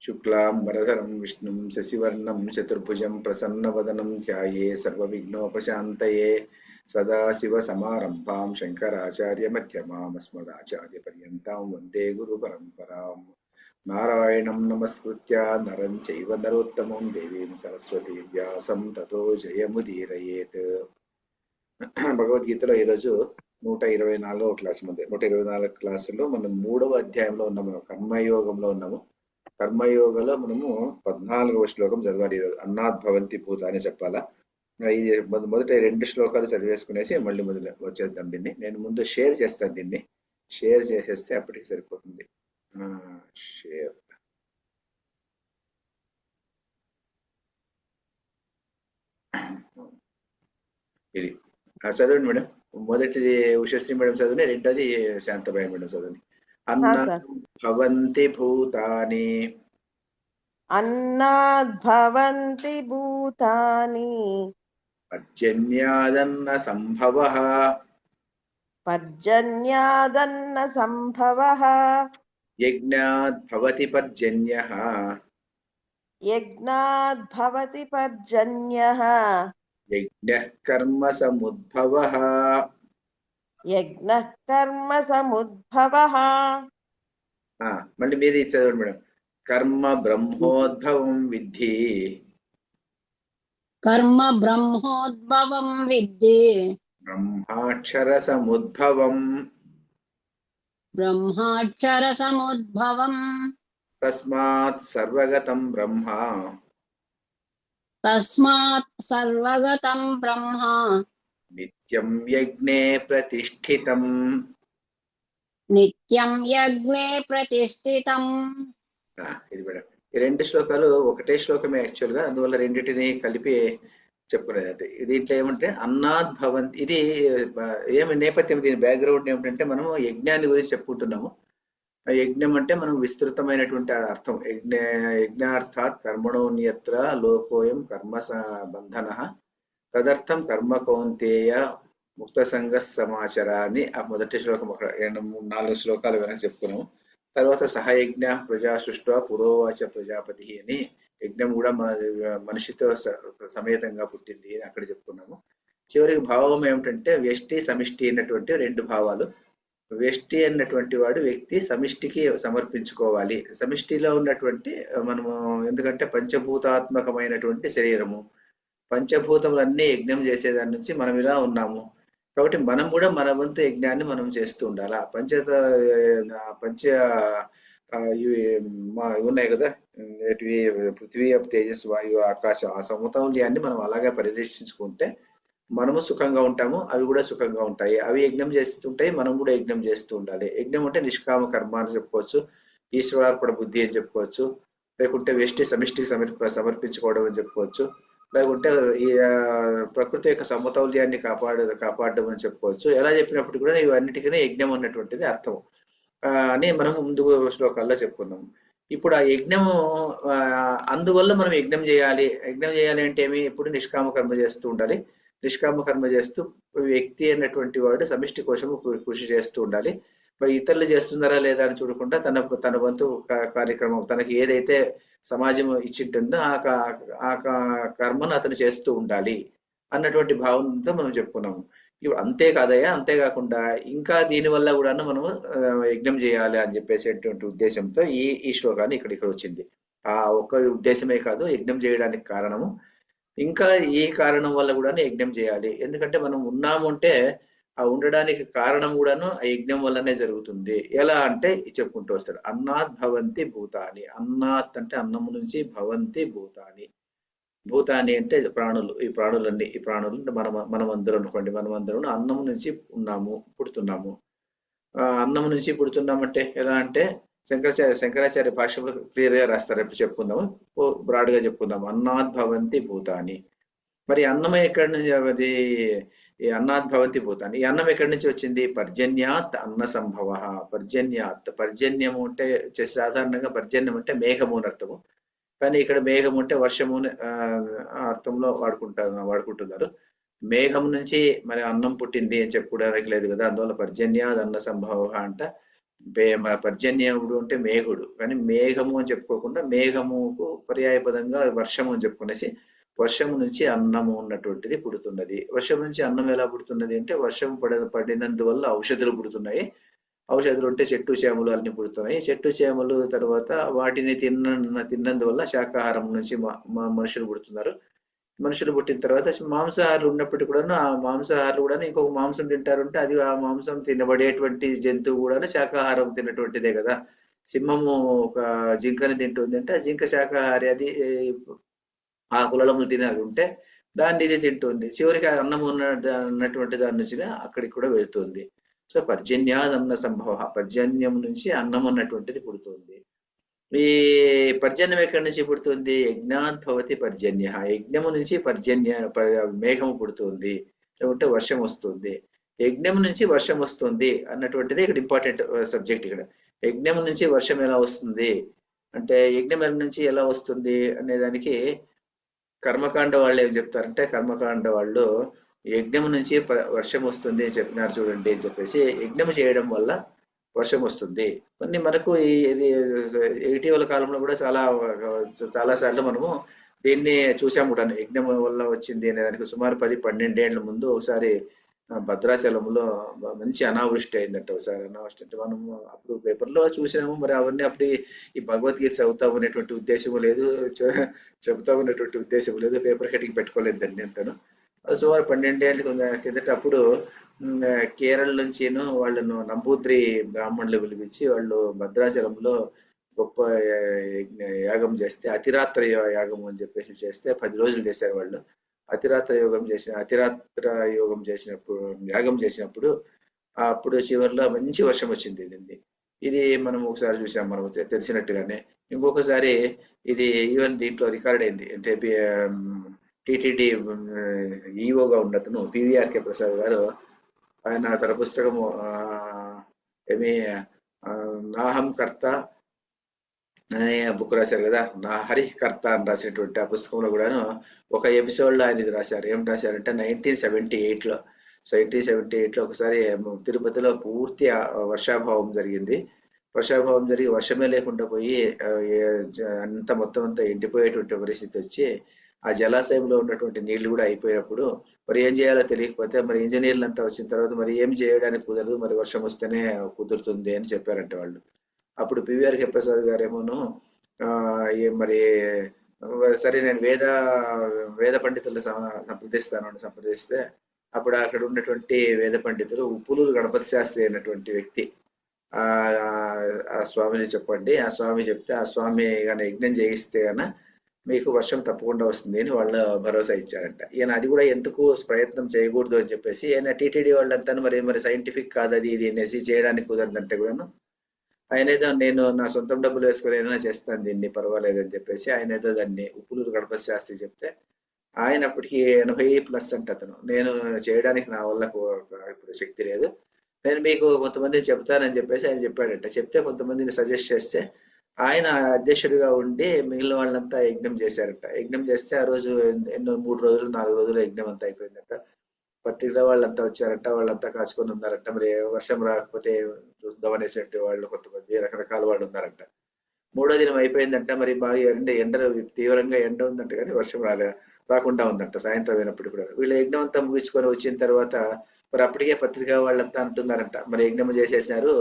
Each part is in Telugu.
शुक्लांबरधरं विष्णुं शशिवर्णं चतुर्भुजं प्रसन्नवदनं ध्याये सर्वविघ्नोपशान्तये सदाशिवसमारम्भां शङ्कराचार्यमध्यमाम् अस्मदाचार्यपर्यन्तां वन्दे गुरुपरम्पराम् नारायणं नमस्कृत्य नरं चैव नरोत्तमं देवीं सरस्वतीं व्यासं ततो जयमुदीरयेत् భగవద్గీతలో ఈరోజు 124వ క్లాస్ మంది 124 క్లాసులో మనం 3వ అధ్యాయంలో ఉన్నాము. కర్మయోగంలో ఉన్నాము. కర్మయోగంలో మనము 14వ శ్లోకం చదవాలి ఈరోజు. అన్నాద్ భవంతి పూత అని చెప్పాలా. ఇది మొదట 2 శ్లోకాలు చదివేసుకునేసి మళ్ళీ వచ్చేద్దాం. దీన్ని నేను ముందు షేర్ చేస్తాను. దీన్ని షేర్ చేసేస్తే అప్పటికి సరిపోతుంది. షేర్ ఇది చదవండి మేడం. మొదటిది ఉషశ్రీ మేడం చదవండి, రెండోది శాంతబాయి మేడం చదవండి. అన్నాద్భవంతి భూతాని అన్నాద్భవంతి భూతాని పర్జన్యాదన్న సంభవః పర్జన్యాదన్న సంభవః యజ్ఞాద్భవతి పర్జన్యః యజ్ఞాద్భవతి పర్జన్యః యజ్ఞః కర్మ సముద్భవః యజ్ఞః కర్మ సముద్భవః. మళ్ళీ మీరు ఇది చదవండి మేడం. కర్మ బ్రహ్మోద్భవం విద్ధి కర్మ బ్రహ్మోద్భవం విద్ధి బ్రహ్మాక్షర సముద్భవం బ్రహ్మాక్షర సముద్భవం తస్మాత్ సర్వగతం బ్రహ్మ తస్మాత్ సర్వగతం బ్రహ్మ నిత్యం యజ్ఞే ప్రతిష్ఠితం. నిత్యం యజ్ఞే ప్రతిష్ఠితం. ఇది మేడం. ఈ 2 శ్లోకాలు ఒకటే శ్లోకమే యాక్చువల్ గా, అందువల్ల రెండింటిని కలిపి చెప్పుకునేది. దీంట్లో ఏమంటే అన్నాద్ భవంతి, ఇది ఏమి నేపథ్యం, దీని బ్యాక్గ్రౌండ్ ఏమిటంటే మనము యజ్ఞాన్ని గురించి చెప్పుకుంటున్నాము. యజ్ఞం అంటే మనం విస్తృతమైనటువంటి అర్థం. యజ్ఞార్థాత్ కర్మణోన్యత్ర లోకోయం కర్మ బంధనః తదర్థం కర్మ కౌంతేయ ముక్త సంగ సమాచార అని ఆ మొదటి శ్లోకం 4 శ్లోకాలు వెనక చెప్పుకున్నాము. తర్వాత సహయజ్ఞ ప్రజా సృష్ట్వా పురోవాచ ప్రజాపతి అని యజ్ఞం కూడా మనిషితో సమేతంగా పుట్టింది అని అక్కడ చెప్పుకున్నాము. చివరికి భావం ఏమిటంటే వ్యష్టి సమిష్టి అన్నటువంటి 2 భావాలు. వ్యష్టి అన్నటువంటి వాడు వ్యక్తి సమిష్టికి సమర్పించుకోవాలి. సమిష్టిలో ఉన్నటువంటి మనము ఎందుకంటే పంచభూతాత్మకమైనటువంటి శరీరము, పంచభూతములన్నీ యజ్ఞం చేసేదాని నుంచి మనం ఇలా ఉన్నాము. కాబట్టి మనం కూడా మన వంతు యజ్ఞాన్ని మనం చేస్తూ ఉండాలి. పంచ ఇవి ఉన్నాయి కదా, పృథ్వీ తేజస్ వాయు ఆకాశం, ఆ సమతౌల్యాన్ని మనం అలాగే పరిరక్షించుకుంటే మనము సుఖంగా ఉంటాము, అవి కూడా సుఖంగా ఉంటాయి. అవి యజ్ఞం చేస్తుంటాయి, మనం కూడా యజ్ఞం చేస్తూ ఉండాలి. యజ్ఞం అంటే నిష్కామ కర్మ అని చెప్పుకోవచ్చు, ఈశ్వరార్పణ బుద్ధి అని చెప్పుకోవచ్చు, లేకుంటే వ్యష్టి సమిష్టికి సమర్పించుకోవడం అని చెప్పుకోవచ్చు, లేకుంటే ఈ ప్రకృతి యొక్క సమతౌల్యాన్ని కాపాడడం అని చెప్పుకోవచ్చు. ఎలా చెప్పినప్పుడు కూడా ఇవన్నిటికీ యజ్ఞం అన్నటువంటిది అర్థం అని మనం ముందు శ్లోకాల్లో చెప్పుకున్నాము. ఇప్పుడు ఆ యజ్ఞము అందువల్ల మనం యజ్ఞం చేయాలి. యజ్ఞం చేయాలి అంటే ఏమి, ఇప్పుడు నిష్కామ కర్మ చేస్తూ ఉండాలి. నిష్కామ కర్మ చేస్తూ వ్యక్తి అన్నటువంటి వాడు సమిష్టి కోసము కృషి చేస్తూ ఉండాలి. మరి ఇతరులు చేస్తున్నారా లేదా అని చూడకుండా తన వంతు కార్యక్రమం, తనకి ఏదైతే సమాజం ఇచ్చింటుందో ఆ కర్మను అతను చేస్తూ ఉండాలి అన్నటువంటి భావనతో మనం చెప్పుకున్నాము. ఇప్పుడు అంతేకాకుండా ఇంకా దీనివల్ల కూడా మనము యజ్ఞం చేయాలి అని చెప్పేసేటువంటి ఉద్దేశంతో ఈ శ్లోకాన్ని ఇక్కడ వచ్చింది. ఆ ఒక్క ఉద్దేశమే కాదు, యజ్ఞం చేయడానికి కారణము ఇంకా ఈ కారణం వల్ల కూడా యజ్ఞం చేయాలి. ఎందుకంటే మనం ఉన్నాము అంటే ఆ ఉండడానికి కారణం కూడాను ఆ యజ్ఞం వల్లనే జరుగుతుంది. ఎలా అంటే చెప్పుకుంటూ వస్తాడు. అన్నాద్ భవంతి భూతాని. అన్నాత్ అంటే అన్నము నుంచి, భవంతి భూతాని. భూతాని అంటే ప్రాణులు. ఈ ప్రాణులు మనమందరం అనుకోండి, మనమందరం అన్నము నుంచి పుడుతున్నాము. అన్నము నుంచి పుడుతున్నామంటే ఎలా అంటే శంకరాచార్య భాష్యంలో క్లియర్ గా రాస్తారు. ఎప్పుడు చెప్పుకుందాము, బ్రాడ్ గా చెప్పుకుందాము. అన్నాద్ భవంతి భూతాని. మరి అన్నం ఎక్కడి నుంచి, అది ఈ అన్నాద్ భవంతి భూతాని, ఈ అన్నం ఎక్కడి నుంచి వచ్చింది? పర్జన్యాత్ అన్న సంభవ. పర్జన్యాత్, పర్జన్యము అంటే సాధారణంగా పర్జన్యం అంటే మేఘము అని అర్థము. కానీ ఇక్కడ మేఘము అంటే వర్షము అర్థంలో వాడుకుంటున్నారు. మేఘం నుంచి మరి అన్నం పుట్టింది అని చెప్పుకోవడానికి లేదు కదా, అందువల్ల పర్జన్యాద్ అన్న సంభవ అంట. పర్జన్యముడు అంటే మేఘుడు, కానీ మేఘము అని చెప్పుకోకుండా మేఘముకు పర్యాయపదంగా వర్షము అని చెప్పుకునేసి వర్షము నుంచి అన్నము ఉన్నటువంటిది పుడుతున్నది. వర్షం నుంచి అన్నం ఎలా పుడుతున్నది అంటే వర్షం పడినందువల్ల ఔషధులు పుడుతున్నాయి. ఔషధులు ఉంటే చెట్టు చేమలు అన్ని పుడుతున్నాయి. చెట్టు చేమలు తర్వాత వాటిని తిన్నందువల్ల శాకాహారం నుంచి మనుషులు పుడుతున్నారు. మనుషులు పుట్టిన తర్వాత మాంసాహారులు ఉన్నప్పటికీ కూడాను ఆ మాంసాహారులు కూడా ఇంకొక మాంసం తింటారంటే అది ఆ మాంసం తినబడేటువంటి జంతువు కూడా శాకాహారం తినటువంటిదే కదా. సింహము ఒక జింకని తింటుంది అంటే ఆ జింక శాకాహారి, అది ఆకులము తినది ఉంటే దాన్ని ఇది తింటుంది. చివరికి అన్నం ఉన్నటువంటి దాని నుంచి అక్కడికి కూడా వెళ్తుంది. సో పర్జన్యాదన్న సంభవ, పర్జన్యం నుంచి అన్నం అన్నటువంటిది పుడుతుంది. ఈ పర్జన్యం ఎక్కడి నుంచి పుడుతుంది? యజ్ఞాత్ భవతి పర్జన్య, యజ్ఞము నుంచి మేఘము పుడుతుంది, లేకుంటే వర్షం వస్తుంది. యజ్ఞం నుంచి వర్షం వస్తుంది అన్నటువంటిది ఇక్కడ ఇంపార్టెంట్ సబ్జెక్ట్. ఇక్కడ యజ్ఞం నుంచి వర్షం ఎలా వస్తుంది అంటే యజ్ఞం నుంచి ఎలా వస్తుంది అనే దానికి కర్మకాండ వాళ్ళు ఏం చెప్తారంటే, కర్మకాండ వాళ్ళు యజ్ఞం నుంచి వర్షం వస్తుంది అని చెప్పినారు చూడండి అని చెప్పేసి, యజ్ఞం చేయడం వల్ల వర్షం వస్తుంది. కొన్ని మనకు ఇటీవల కాలంలో కూడా చాలా సార్లు మనము దీన్ని చూసాము కూడా, యజ్ఞం వల్ల వచ్చింది అనే దానికి. సుమారు 10-12 ఏళ్ల ముందు ఒకసారి భద్రాచలంలో మంచి అనావృష్టి అయిందంట. ఒకసారి అనావృష్టి అంటే మనము అప్పుడు పేపర్లో చూసినాము, మరి అవన్నీ అప్పుడు ఈ భగవద్గీత చదువుతాం అనేటువంటి ఉద్దేశం లేదు, చెబుతాం అనేటువంటి ఉద్దేశం లేదు, పేపర్ కటింగ్ పెట్టుకోలేదు దాన్ని అంతను. సుమారు 12 ఏళ్ళ కిందట అప్పుడు కేరళ నుంచి వాళ్ళను నంబూద్రి బ్రాహ్మణులు పిలిపించి వాళ్ళు భద్రాచలంలో గొప్ప యాగం చేస్తే, అతిరాత్ర యాగం అని చెప్పేసి చేస్తే 10 రోజులు చేశారు వాళ్ళు. అతిరాత్ర యోగం చేసినప్పుడు యాగం చేసినప్పుడు అప్పుడు చివరిలో మంచి వర్షం వచ్చింది. ఇది మనం ఒకసారి చూసాం, మనం తెలిసినట్టుగానే. ఇంకొకసారి ఇది ఈవెన్ దీంట్లో రికార్డ్ అయింది. అంటే టిటిడి ఈఓగా ఉన్నతను పివిఆర్కే ప్రసాద్ గారు, ఆయన తన పుస్తకము ఏమి నాహం కర్త అనే బుక్ రాశారు కదా, నా హరికర్త అని రాసినటువంటి ఆ పుస్తకంలో కూడాను ఒక ఎపిసోడ్లో ఆయన ఇది రాశారు. ఏం రాశారంటే 1978లో 1978లో ఒకసారి తిరుపతిలో పూర్తి వర్షాభావం జరిగింది. వర్షాభావం జరిగి వర్షమే లేకుండా పోయి మొత్తం అంతా ఎండిపోయేటువంటి పరిస్థితి వచ్చి ఆ జలాశయంలో ఉన్నటువంటి నీళ్లు కూడా అయిపోయినప్పుడు మరి ఏం చేయాలో తెలియకపోతే, మరి ఇంజనీర్లు అంతా వచ్చిన తర్వాత మరి ఏం చేయడానికి కుదరదు, మరి వర్షం వస్తేనే కుదురుతుంది అని చెప్పారంట వాళ్ళు. అప్పుడు పివిఆర్కే ప్రసాద్ గారేమోను మరి సరే నేను వేద పండితులు సంప్రదిస్తే అప్పుడు అక్కడ ఉన్నటువంటి వేద పండితులు ఉప్పులూరు గణపతి శాస్త్రి అయినటువంటి వ్యక్తి ఆ స్వామిని చెప్పండి, ఆ స్వామి చెప్తే ఆ స్వామి కానీ యజ్ఞం చేయిస్తే గాన మీకు వర్షం తప్పకుండా వస్తుంది అని వాళ్ళు భరోసా ఇచ్చారంట. ఈయన అది కూడా ఎందుకు ప్రయత్నం చేయకూడదు అని చెప్పేసి ఆయన టీటీడీ వాళ్ళంతా మరి సైంటిఫిక్ కాదు అది ఇది అనేసి చేయడానికి కుదరదంటే కూడాను ఆయన ఏదో నేను నా సొంతం డబ్బులు వేసుకొని ఏదైనా చేస్తాను దీన్ని పర్వాలేదు అని చెప్పేసి ఆయన ఏదో దాన్ని ఉప్పులూరు గణపతి శాస్త్రి చెప్తే ఆయన అప్పటికి 80+ అంట అతను. నేను చేయడానికి నా వల్ల ఇప్పుడు శక్తి లేదు, నేను మీకు కొంతమందిని చెప్తానని చెప్పేసి ఆయన చెప్పాడంట. చెప్తే కొంతమందిని సజెస్ట్ చేస్తే ఆయన అధ్యక్షుడిగా ఉండి మిగిలిన వాళ్ళంతా యజ్ఞం చేశారంట. యజ్ఞం చేస్తే ఆ రోజు 3 రోజులు 4 రోజులు యజ్ఞం అంతా అయిపోయిందంట. పత్రికలో వాళ్ళంతా వచ్చారంట, వాళ్ళంతా కాచుకొని ఉన్నారంట. మరి వర్షం రాకపోతే చూద్దాం అనేటువంటి వాళ్ళు కొంతమంది రకరకాల వాళ్ళు ఉన్నారంట. 3వ దినం అయిపోయిందంట, మరి బాగా ఎండ తీవ్రంగా ఎండ ఉందంట, కానీ వర్షం రాకుండా ఉందంట సాయంత్రం అయినప్పుడు కూడా. వీళ్ళు యజ్ఞం అంతా ముగించుకొని వచ్చిన తర్వాత మరి అప్పటికే పత్రికా వాళ్ళంతా అంటున్నారంట, మరి యజ్ఞం చేసేసారు,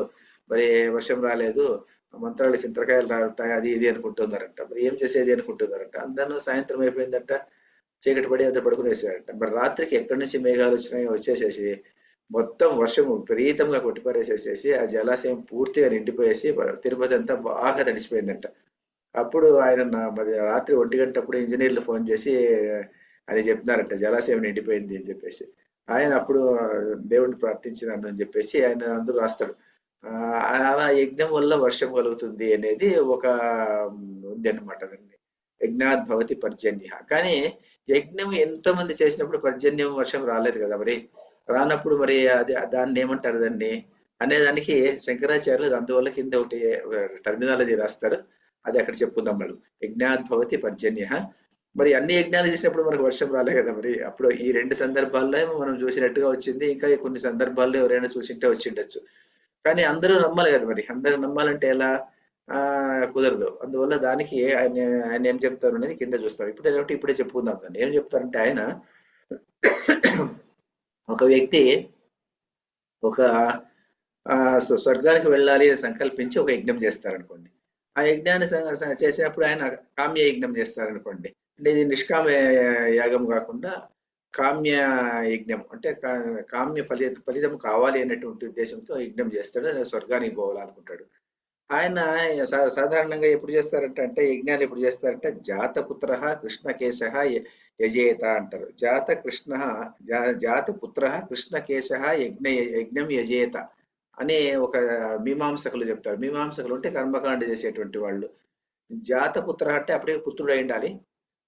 మరి వర్షం రాలేదు, మంత్రాలు చింతకాయలు రాలుతాయి అది ఇది అనుకుంటున్నారంట. మరి ఏం చేసేది అనుకుంటున్నారంట. అందరూ సాయంత్రం అయిపోయిందంట, చీకటి పడి అంతా పడుకునేసారంట. మరి రాత్రికి ఎక్కడి నుంచి మేఘాలు వచ్చినాయో వచ్చేసేసి మొత్తం వర్షం విపరీతంగా కొట్టిపారేసేసేసి ఆ జలాశయం పూర్తిగా నిండిపోయేసి తిరుపతి అంతా బాగా తడిసిపోయిందంట. అప్పుడు ఆయన మరి రాత్రి 1 గంటప్పుడు ఇంజనీర్లు ఫోన్ చేసి అని చెప్తున్నారంట జలాశయం నిండిపోయింది అని చెప్పేసి. ఆయన అప్పుడు దేవుడిని ప్రార్థించినాను అని చెప్పేసి ఆయన అందరూ రాస్తాడు. అలా యజ్ఞం వల్ల వర్షం కలుగుతుంది అనేది ఒక ఉంది అనమాట. దాన్ని యజ్ఞాత్ భవతి పర్జన్య. కానీ యజ్ఞం ఎంతో మంది చేసినప్పుడు పర్జన్యం వర్షం రాలేదు కదా, మరి రానప్పుడు మరి అది దాన్ని ఏమంటారు దాన్ని అనేదానికి శంకరాచార్యులు అందువల్ల కింద ఒకటి టర్మినాలజీ రాస్తారు, అది అక్కడ చెప్పుకుందాం. వాళ్ళు యజ్ఞాత్ భవతి పర్జన్య. మరి అన్ని యజ్ఞాలు చేసినప్పుడు మనకు వర్షం రాలే కదా, మరి అప్పుడు ఈ 2 సందర్భాల్లో మనం చూసినట్టుగా వచ్చింది. ఇంకా కొన్ని సందర్భాల్లో ఎవరైనా చూసింటే వచ్చిండొచ్చు. కానీ అందరూ నమ్మాలి కదా, మరి అందరూ నమ్మాలంటే ఎలా? కుదరదు. అందువల్ల దానికి ఆయన ఆయన ఏం చెప్తారు అనేది కింద చూస్తాం. ఇప్పుడే చెప్పుకుందాం దాన్ని. ఏం చెప్తారంటే ఆయన ఒక వ్యక్తి ఒక స్వర్గానికి వెళ్ళాలి అని సంకల్పించి ఒక యజ్ఞం చేస్తారనుకోండి. ఆ యజ్ఞాన్ని చేసినప్పుడు ఆయన కామ్య యజ్ఞం చేస్తారనుకోండి. అంటే ఇది నిష్కామ యాగం కాకుండా కామ్య యజ్ఞం, అంటే కామ్య ఫలితం కావాలి అనేటువంటి ఉద్దేశంతో యజ్ఞం చేస్తాడు. స్వర్గానికి పోవాలనుకుంటాడు. ఆయన సాధారణంగా ఎప్పుడు చేస్తారంటే యజ్ఞాలు ఎప్పుడు చేస్తారంటే జాతపుత్ర కృష్ణకేశ యజేత అంటారు. జాతపుత్ర కృష్ణకేశ యజ్ఞం యజేత అని ఒక మీమాంసకులు చెప్తారు. మీమాంసకులు అంటే కర్మకాండ చేసేటువంటి వాళ్ళు. జాతపుత్ర అంటే అప్పుడే పుత్రుడు అయి ఉండాలి.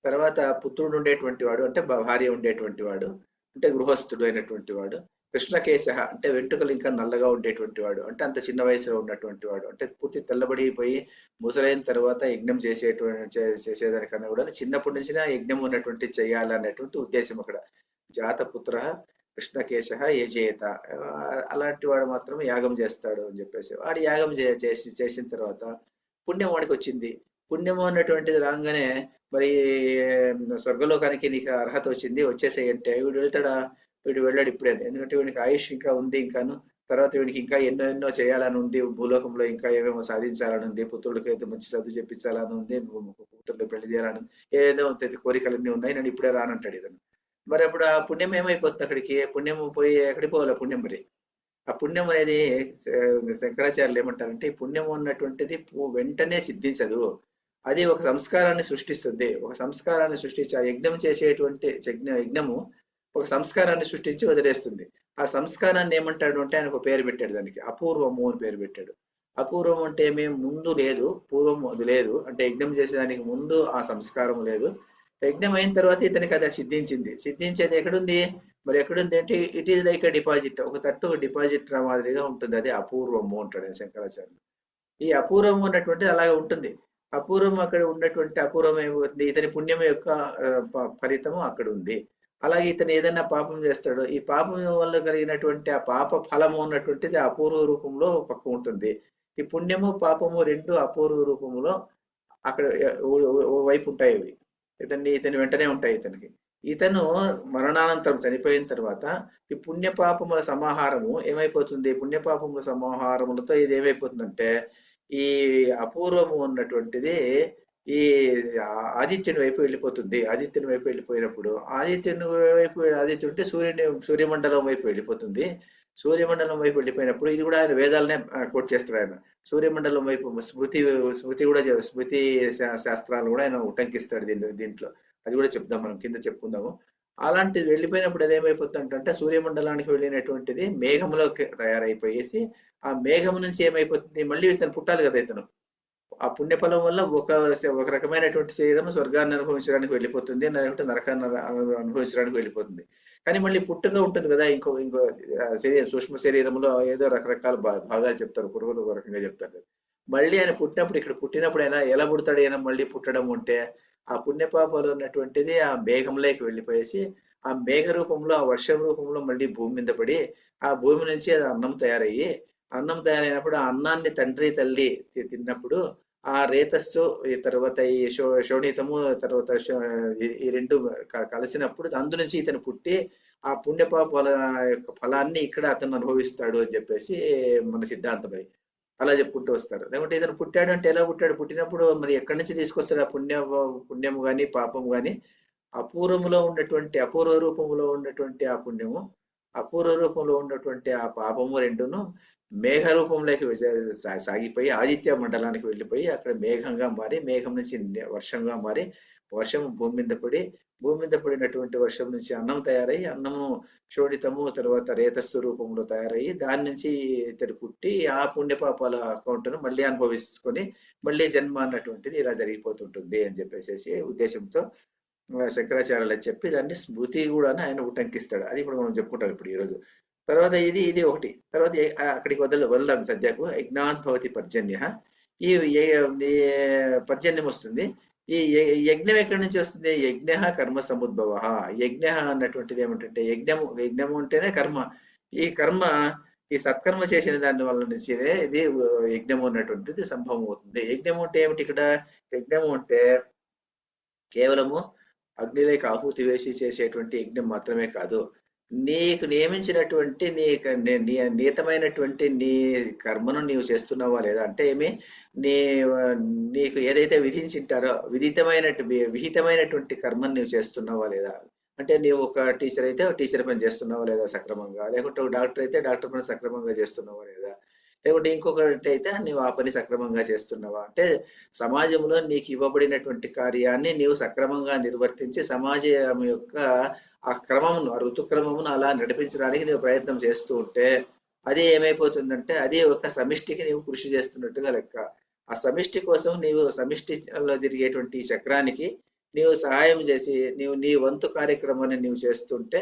తర్వాత పుత్రుడు ఉండేటువంటి వాడు అంటే భార్య ఉండేటువంటి వాడు, అంటే గృహస్థుడు అయినటువంటి వాడు. కృష్ణకేశ అంటే వెంట్రుకలు ఇంకా నల్లగా ఉండేటువంటి వాడు, అంటే అంత చిన్న వయసులో ఉన్నటువంటి వాడు, అంటే పూర్తి తెల్లబడిపోయి ముసలైన తర్వాత యజ్ఞం చేసేదానికన్నా కూడా చిన్నప్పటి నుంచి యజ్ఞం ఉన్నటువంటి చేయాలనేటువంటి ఉద్దేశం అక్కడ. జాతపుత్ర కృష్ణకేశ యజేత, అలాంటి వాడు మాత్రం యాగం చేస్తాడు అని చెప్పేసి వాడు యాగం చేసిన తర్వాత పుణ్యం వాడికి వచ్చింది. పుణ్యము అన్నటువంటిది రాగానే మరి స్వర్గలోకానికి నీకు అర్హత వచ్చింది, వచ్చేసేయంటే వీడు వెళ్తాడా? వీడు వెళ్ళాడు ఇప్పుడే. ఎందుకంటే వీడికి ఆయుష్ ఇంకా ఉంది, ఇంకాను తర్వాత వీడికి ఇంకా ఎన్నో చేయాలని ఉంది, భూలోకంలో ఇంకా ఏమేమో సాధించాలని ఉంది, పుత్రుడికి అయితే మంచి చదువు చెప్పించాలని ఉంది, పుత్రుడు పెళ్లి చేయాలని ఏదో కోరికలన్నీ ఉన్నాయి, నేను ఇప్పుడే రానంటాడు ఇతను. మరి అప్పుడు ఆ పుణ్యం ఏమైపోతుంది? అక్కడికి పుణ్యం పోయి ఎక్కడికి పోవాలి పుణ్యం? మరి ఆ పుణ్యం అనేది శంకరాచార్యులు ఏమంటారంటే ఈ పుణ్యం ఉన్నటువంటిది వెంటనే సిద్ధించదు, అది ఒక సంస్కారాన్ని సృష్టిస్తుంది. ఒక సంస్కారాన్ని సృష్టించి ఆ యజ్ఞం చేసేటువంటి యజ్ఞము ఒక సంస్కారాన్ని సృష్టించి వదిలేస్తుంది. ఆ సంస్కారాన్ని ఏమంటాడు అంటే ఆయన ఒక పేరు పెట్టాడు, దానికి అపూర్వము అని పేరు పెట్టాడు. అపూర్వం అంటే మేము ముందు లేదు, పూర్వం అది లేదు, అంటే యజ్ఞం చేసేదానికి ముందు ఆ సంస్కారం లేదు. యజ్ఞం అయిన తర్వాత ఇతనికి అది సిద్ధించేది ఎక్కడుంది? మరి ఎక్కడుంది అంటే it is like a deposit, ఒక తట్టు డిపాజిట్ మాదిరిగా ఉంటుంది, అది అపూర్వము అంటాడు శంకరాచార్యులు. ఈ అపూర్వం ఉన్నటువంటిది అలాగే ఉంటుంది. అపూర్వం అక్కడ ఉన్నటువంటి అపూర్వం ఏమవుతుంది? ఇతని పుణ్యం యొక్క ఫలితము అక్కడ ఉంది. అలాగే ఇతను ఏదైనా పాపం చేస్తాడు, ఈ పాపం వల్ల కలిగినటువంటి ఆ పాప ఫలము ఉన్నటువంటిది అపూర్వ రూపంలో పక్క ఉంటుంది. ఈ పుణ్యము పాపము రెండు అపూర్వ రూపంలో అక్కడ వైపు ఉంటాయి. అవి ఇతని వెంటనే ఉంటాయి. ఇతను మరణానంతరం చనిపోయిన తర్వాత ఈ పుణ్యపాపముల సమాహారము ఏమైపోతుంది? పుణ్యపాపముల సమాహారములతో ఇది ఏమైపోతుందంటే ఈ అపూర్వము ఉన్నటువంటిది ఈ ఆదిత్యుని వైపు వెళ్ళిపోతుంది. ఆదిత్యుని వైపు వెళ్ళిపోయినప్పుడు ఆదిత్యుడు అంటే సూర్యమండలం వైపు వెళ్ళిపోతుంది. సూర్యమండలం వైపు వెళ్ళిపోయినప్పుడు ఇది కూడా ఆయన వేదాలనే కోట్ చేస్తాడు. ఆయన సూర్యమండలం వైపు స్మృతి శాస్త్రాలు కూడా ఆయన ఉటంకిస్తాడు దీంట్లో. అది కూడా చెప్దాం, మనం కింద చెప్పుకుందాము. అలాంటిది వెళ్ళిపోయినప్పుడు అదేమైపోతుంది అంటే సూర్యమండలానికి వెళ్ళినటువంటిది మేఘంలోకి తయారైపోయేసి ఆ మేఘం నుంచి ఏమైపోతుంది? మళ్ళీ ఇతను పుట్టాలి కదా. ఇతను ఆ పుణ్యఫలం వల్ల ఒక రకమైనటువంటి శరీరం స్వర్గాన్ని అనుభవించడానికి వెళ్ళిపోతుంది, లేకపోతే నరకాన్ని అనుభవించడానికి వెళ్ళిపోతుంది. కానీ మళ్ళీ పుట్టుక ఉంటుంది కదా, ఇంకో శరీరం, సూక్ష్మ శరీరంలో ఏదో రకరకాల భాగాలు చెప్తారు, పురుగులు ఒక రకంగా చెప్తారు. మళ్ళీ ఆయన పుట్టినప్పుడు ఆయన ఎలా పుడతాడు? ఆయన మళ్ళీ పుట్టడం అంటే ఆ పుణ్యపాపాలు ఉన్నటువంటిది ఆ మేఘంలోకి వెళ్ళిపోయేసి ఆ మేఘ రూపంలో, ఆ వర్షం రూపంలో మళ్ళీ భూమి మీద పడి ఆ భూమి నుంచి అది అన్నం తయారైనప్పుడు ఆ అన్నాన్ని తండ్రి తల్లి తిన్నప్పుడు ఆ రేతస్సు తర్వాత ఈ శోణితము తర్వాత ఈ రెండు కలిసినప్పుడు అందు నుంచి ఇతను పుట్టి ఆ పుణ్యపాపాల యొక్క ఫలాన్ని ఇక్కడ అతను అనుభవిస్తాడు అని చెప్పేసి మన సిద్ధాంతమై అలా చెప్పుకుంటూ వస్తారు. లేకుంటే ఇతను పుట్టాడు అంటే ఎలా పుట్టాడు? పుట్టినప్పుడు మరి ఎక్కడి నుంచి తీసుకొస్తాడు ఆ పుణ్యము కానీ పాపము కానీ? అపూర్వ రూపంలో ఉన్నటువంటి ఆ పుణ్యము, అపూర్వ రూపంలో ఉన్నటువంటి ఆ పాపము రెండును మేఘ రూపంలోకి సాగిపోయి ఆదిత్య మండలానికి వెళ్ళిపోయి అక్కడ మేఘంగా మారి, మేఘం నుంచి వర్షంగా మారి, వర్షం భూమి మీద పడినటువంటి వర్షం నుంచి అన్నం తయారయ్యి, అన్నము శోణితము తర్వాత రేతస్సు రూపంలో తయారయ్యి దాని నుంచి ఇతడు పుట్టి ఆ పుణ్యపాపాల అకౌంట్ను మళ్ళీ అనుభవించుకొని మళ్ళీ జన్మ అన్నటువంటిది ఇలా జరిగిపోతుంటుంది అని చెప్పేసి ఉద్దేశంతో శంకరాచార్యులు చెప్పి దాన్ని స్మృతి కూడా ఆయన ఉటంకిస్తాడు. అది ఇప్పుడు మనం చెప్పుకుంటాం ఇప్పుడు ఈరోజు. తర్వాత ఇది ఒకటి. తర్వాత అక్కడికి వదలదాం సద్యకు. యజ్ఞాత్ భవతి పర్జన్య, ఈ పర్జన్యం వస్తుంది. ఈ యజ్ఞం ఎక్కడి నుంచి వస్తుంది? యజ్ఞ కర్మ సముద్భవ. యజ్ఞ అన్నటువంటిది ఏమిటంటే యజ్ఞము అంటేనే కర్మ. ఈ కర్మ ఈ సత్కర్మ చేసిన దాని వల్ల నుంచినే ఇది యజ్ఞము అన్నటువంటిది సంభవం అవుతుంది. యజ్ఞము అంటే ఏమిటి ఇక్కడ? యజ్ఞము అంటే కేవలము అగ్నిలోకి ఆహుతి వేసి చేసేటువంటి యజ్ఞం మాత్రమే కాదు. నీకు నియమించినటువంటి నియతమైనటువంటి నీ కర్మను నీవు చేస్తున్నావా లేదా అంటే ఏమి, నీ నీకు ఏదైతే విధించింటారో విహితమైనటువంటి కర్మను నీవు చేస్తున్నావా లేదా అంటే, నీవు ఒక టీచర్ అయితే టీచర్ పని చేస్తున్నావా లేదా సక్రమంగా, లేకుంటే ఒక డాక్టర్ అయితే డాక్టర్ పని సక్రమంగా చేస్తున్నావా లేదా, లేకుంటే ఇంకొకటి అయితే నీవు ఆ పని సక్రమంగా చేస్తున్నావా అంటే, సమాజంలో నీకు ఇవ్వబడినటువంటి కార్యాన్ని నీవు సక్రమంగా నిర్వర్తించి సమాజం యొక్క ఆ క్రమమును, ఆ ఋతుక్రమమును అలా నడిపించడానికి నీవు ప్రయత్నం చేస్తూ ఉంటే అది ఏమైపోతుందంటే అది ఒక సమిష్టికి నీవు కృషి చేస్తున్నట్టుగా లెక్క. ఆ సమిష్టి కోసం నీవు సమిష్టిలో తిరిగేటువంటి చక్రానికి నీవు సహాయం చేసి నీవు నీ వంతు కార్యక్రమాన్ని నీవు చేస్తుంటే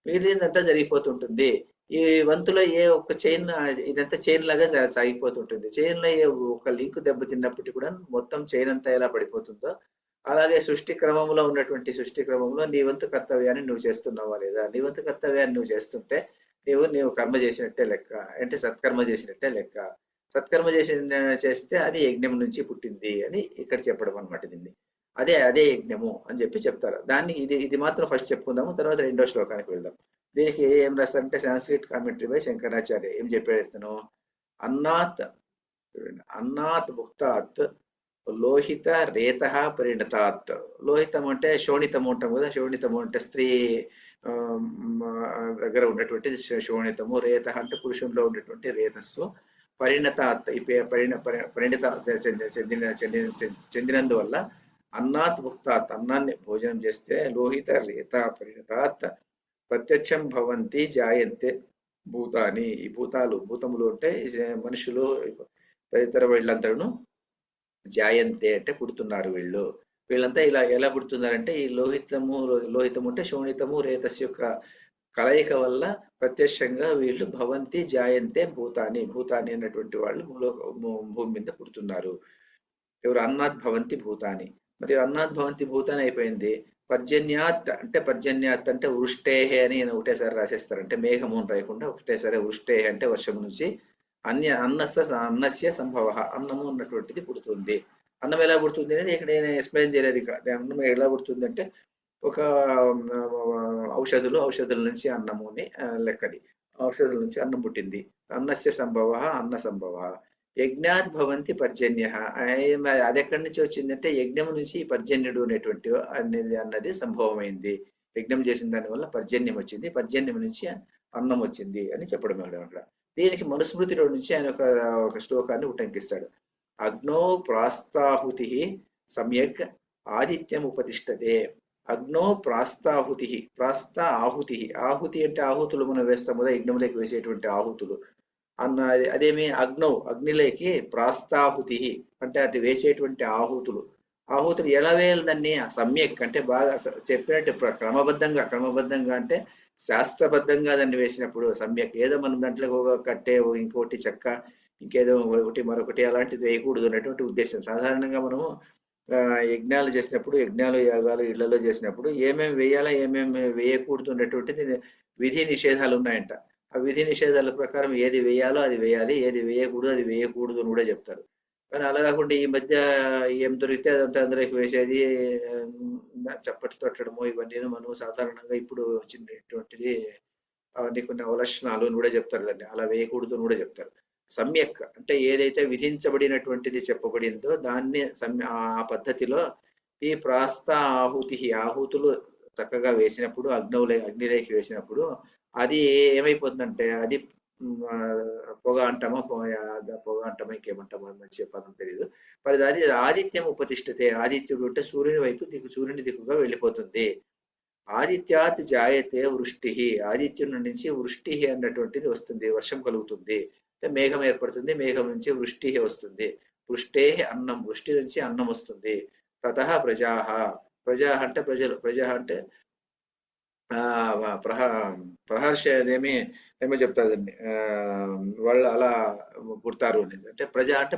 మిగిలినంతా జరిగిపోతుంటుంది. ఈ వంతులో ఏ ఒక్క చైన్, ఇదంతా చైన్ లాగా సాగిపోతుంటుంది. చైన్ లో ఒక లింక్ దెబ్బతిన్నప్పటికీ కూడా మొత్తం చైన్ అంతా ఎలా పడిపోతుందో అలాగే సృష్టి క్రమంలో ఉన్నటువంటి సృష్టి క్రమంలో నీ వంతు కర్తవ్యాన్ని నువ్వు చేస్తున్నావా లేదా? నీ వంతు కర్తవ్యాన్ని నువ్వు చేస్తుంటే నీవు కర్మ చేసినట్టే లెక్క, అంటే సత్కర్మ చేసినట్టే లెక్క. సత్కర్మ చేస్తే అది యజ్ఞం నుంచి పుట్టింది అని ఇక్కడ చెప్పడం అనమాట. దీన్ని అదే యజ్ఞము అని చెప్పి చెప్తారు. దాన్ని ఇది మాత్రం ఫస్ట్ చెప్పుకుందాము, తర్వాత రెండో శ్లోకానికి వెళ్దాం. దీనికి ఏం రాస్తారంటే సాంస్క్రిట్ కామెంటరీ బై శంకరాచార్య ఏం చెప్పాడు ఇతను, అన్నాత్ భుక్తాత్ లోహిత రేత పరిణతాత్. లోహితం అంటే శోణితము అంటాం కదా, శోణితము అంటే స్త్రీ దగ్గర ఉన్నటువంటి శోణితము, రేత అంటే పురుషంలో ఉన్నటువంటి రేతస్సు, పరిణతాత్ పరిణత చెందినందువల్ల అన్నాత్ భుక్తాత్ అన్నాన్ని భోజనం చేస్తే లోహిత రేత పరిణతాత్ ప్రత్యక్షం భవంతి జాయంతే భూతాని. ఈ భూతములు అంటే మనుషులు తదితర వీళ్ళందరూ జాయంతే అంటే పుడుతున్నారు. వీళ్ళంతా ఇలా ఎలా పుడుతున్నారంటే ఈ లోహితము అంటే శోణితము రేతస్ యొక్క కలయిక వల్ల ప్రత్యక్షంగా వీళ్ళు భవంతి జాయంతే భూతాని అన్నటువంటి వాళ్ళు భూమి మీద పుడుతున్నారు. ఎవరు? అన్నాత్ భవంతి భూతాని. మరి అన్నాత్ భవంతి భూతాని అయిపోయింది. పర్జన్యాత్ అంటే వృష్టేహే అని ఒకటేసారి రాసేస్తారు. అంటే మేఘము రాయకుండా ఒకటేసారి వృష్టేహే అంటే వర్షం నుంచి అన్నస్య సంభవ అన్నము ఉన్నటువంటిది పుడుతుంది. అన్నం ఎలా పుడుతుంది అనేది ఇక్కడ ఎక్స్ప్లెయిన్ చేయలేదు. అన్నం ఎలా పుడుతుంది అంటే ఒక ఔషధుల నుంచి అన్నముని లెక్కది. ఔషధుల నుంచి అన్నం పుట్టింది. అన్నస్య సంభవ అన్న సంభవ. యజ్ఞాత్ భవంతి పర్జన్య. అది ఎక్కడి నుంచి వచ్చిందంటే యజ్ఞం నుంచి పర్జన్యుడు అనేటువంటి అన్నది సంభవమైంది. యజ్ఞం చేసిన దాని వల్ల పర్జన్యం వచ్చింది, పర్జన్యం నుంచి అన్నం వచ్చింది అని చెప్పడం అక్కడ. దీనికి మనుస్మృతిలో నుంచి ఆయన ఒక శ్లోకాన్ని ఉటంకిస్తాడు. అగ్నో ప్రాస్తాహుతి సమ్యక్ ఆదిత్యం ఉపతిష్టతే. అగ్నో ప్రాస్తాహుతి, ఆహుతి అంటే ఆహుతులు మనం వేస్తాం కదా, యజ్ఞంలోకి వేసేటువంటి ఆహుతులు అదేమి అగ్నిలోకి ప్రాస్తాహుతి అంటే అటు వేసేటువంటి ఆహుతులు ఎలా వేయాలి దాన్ని? సమ్యక్ అంటే బాగా చెప్పినట్టు క్రమబద్ధంగా అంటే శాస్త్రబద్ధంగా దాన్ని వేసినప్పుడు సమ్యక్. ఏదో మనం దాంట్లో ఒక కట్టే ఇంకోటి చెక్క ఇంకేదో ఒకటి మరొకటి అలాంటిది వేయకూడదు అన్నటువంటి ఉద్దేశం. సాధారణంగా మనము యజ్ఞాలు చేసినప్పుడు, యాగాలు ఇళ్లలో చేసినప్పుడు ఏమేమి వేయాలా ఏమేమి వేయకూడదు అన్నటువంటిది విధి నిషేధాలు ఉన్నాయంట. ఆ విధి నిషేధాల ప్రకారం ఏది వేయాలో అది వేయాలి, ఏది వేయకూడదు అది వేయకూడదు అని కూడా చెప్తారు. కానీ అలా కాకుండా ఈ మధ్య ఏం దొరికితే అదంతా అందరికి వేసేది, చప్పటి తొట్టడము ఇవన్నీ మనం సాధారణంగా ఇప్పుడు వచ్చినటువంటిది అవన్నీ కొన్ని అవలక్షణాలు అని కూడా చెప్తారు. దాన్ని అలా వేయకూడదు అని కూడా చెప్తారు. సమ్యక్ అంటే ఏదైతే విధించబడినటువంటిది చెప్పబడిందో దాన్ని ఆ పద్ధతిలో ఈ ఆహుతులు చక్కగా వేసినప్పుడు అగ్నిలోకి వేసినప్పుడు అది ఏమైపోతుందంటే అది పొగ అంటామా ఇంకేమంటామో మంచి పదం తెలియదు. మరి అది ఆదిత్యం ఉపతిష్టతే. ఆదిత్యుడు అంటే సూర్యుని వైపు సూర్యుని దిక్కుగా వెళ్ళిపోతుంది. ఆదిత్యాత్ జాయతే వృష్టి. ఆదిత్యుని నుంచి వృష్టి అన్నటువంటిది వస్తుంది, వర్షం కలుగుతుంది, మేఘం ఏర్పడుతుంది, మేఘం నుంచి వృష్టి వస్తుంది. వృష్టే అన్నం, వృష్టి నుంచి అన్నం వస్తుంది. తతః ప్రజా అంటే ప్రజలు, అంటే ప్రహర్ష ఏమో చెప్తారు దాన్ని, వాళ్ళు అలా పుడతారు అనేది. అంటే ప్రజ అంటే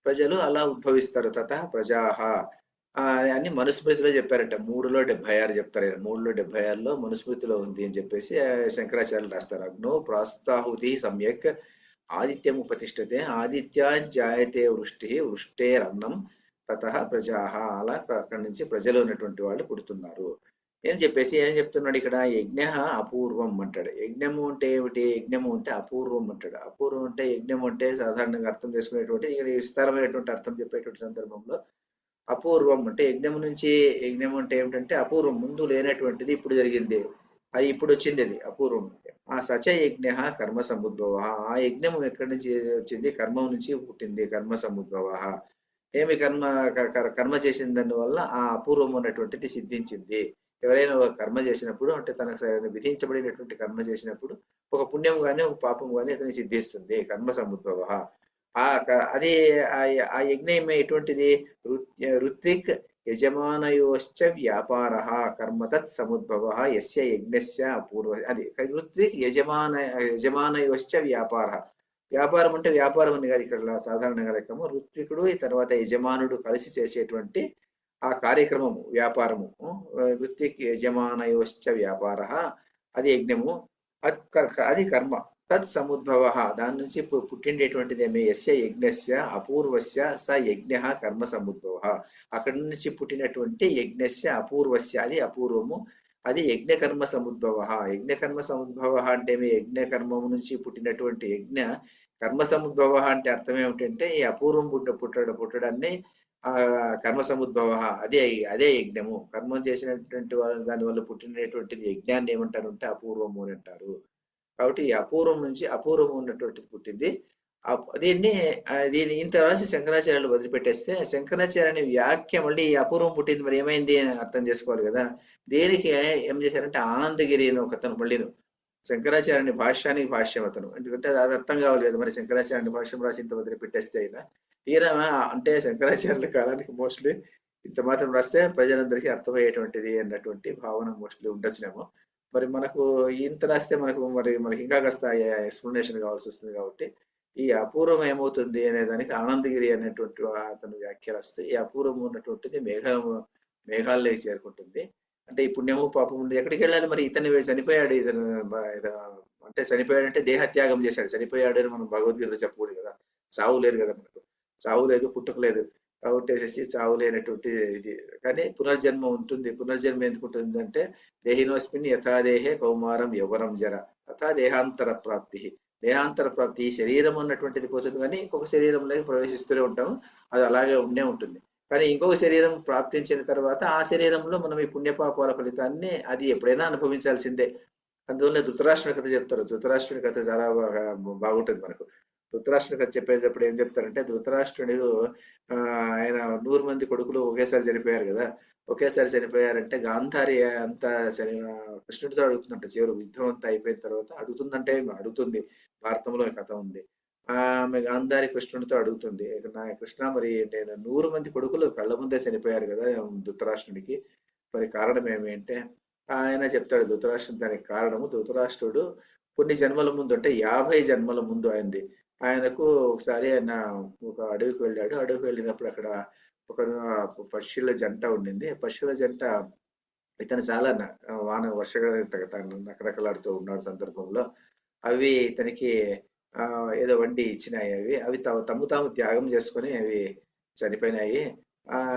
ప్రజలు అలా ఉద్భవిస్తారు. తతః ప్రజాహ అని మనుస్మృతిలో చెప్పారట. 3లో 76 చెప్తారు. 3లో 76లో మనుస్మృతిలో ఉంది అని చెప్పేసి శంకరాచార్యులు రాస్తారు. అగ్నో ప్రాస్తాహుతి సమ్యక్ ఆదిత్యము ప్రతిష్టతే ఆదిత్యాజాయతే వృష్టి వృష్టేరన్నం తతః ప్రజాహ. అలా అక్కడి నుంచి ప్రజలు ఉన్నటువంటి వాళ్ళు పుడుతున్నారు అని చెప్పేసి ఏం చెప్తున్నాడు ఇక్కడ? యజ్ఞ అపూర్వం అంటాడు. యజ్ఞము అంటే ఏమిటి? యజ్ఞము అంటే అపూర్వం అంటాడు. అపూర్వం అంటే యజ్ఞము అంటే సాధారణంగా అర్థం చేసుకునేటువంటి ఇక్కడ విస్తారమైనటువంటి అర్థం చెప్పేటువంటి సందర్భంలో అపూర్వం అంటే యజ్ఞం అంటే ఏమిటంటే అపూర్వం, ముందు లేనటువంటిది ఇప్పుడు జరిగింది, అది ఇప్పుడు వచ్చింది, అది అపూర్వం. ఆ సచ యజ్ఞ కర్మ సముద్భవ. ఆ యజ్ఞము ఎక్కడి నుంచి వచ్చింది? కర్మం నుంచి పుట్టింది. కర్మ సముద్భవ. ఏమి కర్మ చేసిన దాని వల్ల ఆ అపూర్వం ఉన్నటువంటిది సిద్ధించింది. ఎవరైనా ఒక కర్మ చేసినప్పుడు అంటే తనకు విధించబడినటువంటి కర్మ చేసినప్పుడు ఒక పుణ్యం గాని ఒక పాపం గాని అతని సిద్ధిస్తుంది. కర్మ సముద్భవ. అది ఆ యజ్ఞం ఎటువంటిది? ఋత్విక్ యజమానయోశ్చ వ్యాపార కర్మ తత్ సముద్భవ యస్య యజ్ఞస్య అపూర్వ. అది ఋత్విక్ యజమానయోశ్చ వ్యాపార. వ్యాపారం అంటే వ్యాపారం ఉంది కాదు ఇక్కడ సాధారణంగా లెక్కము. ఋత్వికుడు తర్వాత యజమానుడు కలిసి చేసేటువంటి ఆ కార్యక్రమము వ్యాపారము. ఋత్విక్ యజమానయోశ్చ వ్యాపార అది యజ్ఞము. అది కర్మ. తత్ సముద్భవ దాని నుంచి పుట్టిండేటువంటిది ఏమి? యస్య యజ్ఞస్య అపూర్వస్య స యజ్ఞ కర్మ సముద్భవ. అక్కడి నుంచి పుట్టినటువంటి యజ్ఞస్య అపూర్వస్య అది అపూర్వము, అది యజ్ఞ కర్మ సముద్భవ. యజ్ఞ కర్మ సముద్భవ అంటే ఏమి? యజ్ఞ కర్మము నుంచి పుట్టినటువంటి యజ్ఞ కర్మ సముద్భవ అంటే అర్థం ఏమిటంటే ఈ అపూర్వం పుట్టడాన్ని కర్మ సముద్భవ అదే యజ్ఞము. కర్మం చేసినటువంటి దాని వల్ల పుట్టినటువంటిది యజ్ఞాన్ని ఏమంటారు అంటే అపూర్వము అని అంటారు. కాబట్టి ఈ అపూర్వం నుంచి అపూర్వం ఉన్నటువంటిది పుట్టింది. దీన్ని ఇంత రాసి శంకరాచార్యులు వదిలిపెట్టేస్తే శంకరాచార్య వ్యాఖ్య మళ్ళీ ఈ అపూర్వం పుట్టింది మరి ఏమైంది అని అర్థం చేసుకోవాలి కదా. దీనికి ఏం చేశారంటే ఆనందగిరి అని ఒక అతను మళ్ళీ శంకరాచార్యుని భాష్యానికి భాష్యం అతను, ఎందుకంటే అది అర్థం కావాలి కదా. మరి శంకరాచార్యుని భాష్యం రాసి ఇంత వదిలిపెట్టేస్తే ఈయన అంటే శంకరాచార్యుల కాలానికి మోస్ట్లీ ఇంత మాత్రం రాస్తే ప్రజలందరికీ అర్థమయ్యేటువంటిది అన్నటువంటి భావన మోస్ట్లీ ఉండొచ్చునేమో. మరి మనకు ఇంత రాస్తే మనకి ఇంకా కాస్త ఎక్స్ప్లెనేషన్ కావాల్సి వస్తుంది. కాబట్టి ఈ అపూర్వం ఏమవుతుంది అనే దానికి ఆనందగిరి అనేటువంటి అతను వ్యాఖ్య రాస్తే ఈ అపూర్వం ఉన్నటువంటిది మేఘాల్లో చేరుకుంటుంది. అంటే ఈ పుణ్యము పాపం ఉంది ఎక్కడికి వెళ్ళాలి? మరి ఇతను చనిపోయాడు, ఇతను అంటే చనిపోయాడంటే దేహత్యాగం చేశాడు. చనిపోయాడు అని మనం భగవద్గీతలో చెప్పకూడదు కదా. చావు లేదు కదా, మనకు చావు లేదు, పుట్టుక లేదు. కాబట్టి చావు లేనటువంటి ఇది. కానీ పునర్జన్మ ఉంటుంది. పునర్జన్మ ఎందుకు ఉంటుంది అంటే దేహినోస్మిన్ యథాదేహే కౌమారం యవ్వనం జర తథా దేహాంతర ప్రాప్తి. దేహాంతర ప్రాప్తి ఈ శరీరం ఉన్నటువంటిది పోతుంది కానీ ఇంకొక శరీరంలోకి ప్రవేశిస్తూనే ఉంటాము, అది అలాగే ఉండే ఉంటుంది. కానీ ఇంకొక శరీరం ప్రాప్తించిన తర్వాత ఆ శరీరంలో మనం ఈ పుణ్యపాపాల ఫలితాన్ని అది ఎప్పుడైనా అనుభవించాల్సిందే. అందువల్ల ధృతరాష్ట్రుని కథ చెప్తారు. ధృతరాష్ట్రుని కథ చాలా బాగుంటుంది మనకు. ధృతరాష్ట్రుని కథ చెప్పేటప్పుడు ఏం చెప్తారంటే ధృతరాష్ట్రుడు ఆయన 100 మంది కొడుకులు ఒకేసారి చనిపోయారు కదా. ఒకేసారి చనిపోయారంటే గాంధారి అంతా కృష్ణుడితో అడుగుతుందంట. చివరి యుద్ధం అంతా అయిపోయిన తర్వాత అడుగుతుంది. భారతంలో కథ ఉంది. ఆమె గాంధారి కృష్ణుడితో అడుగుతుంది, నా కృష్ణ మరి నేను 100 మంది కొడుకులు కళ్ళ ముందే చనిపోయారు కదా ధృతరాష్ట్రుడికి, మరి కారణం ఏమి అంటే ఆయన చెప్తాడు ధృతరాష్ట్రుడు దానికి కారణము. ధృతరాష్ట్రుడు కొన్ని జన్మల ముందు అంటే 50 జన్మల ముందు ఆయనకు ఒకసారి ఆయన ఒక అడవికి వెళ్ళాడు. అడవికి వెళ్ళినప్పుడు అక్కడ ఒక పక్షుల జంట ఉండింది. పక్షుల జంట ఇతను చాలా నకరకలాడుతూ ఉన్నాడు సందర్భంలో అవి ఇతనికి ఏదో వండి ఇచ్చినాయి. అవి తాము త్యాగం చేసుకొని అవి చనిపోయినాయి.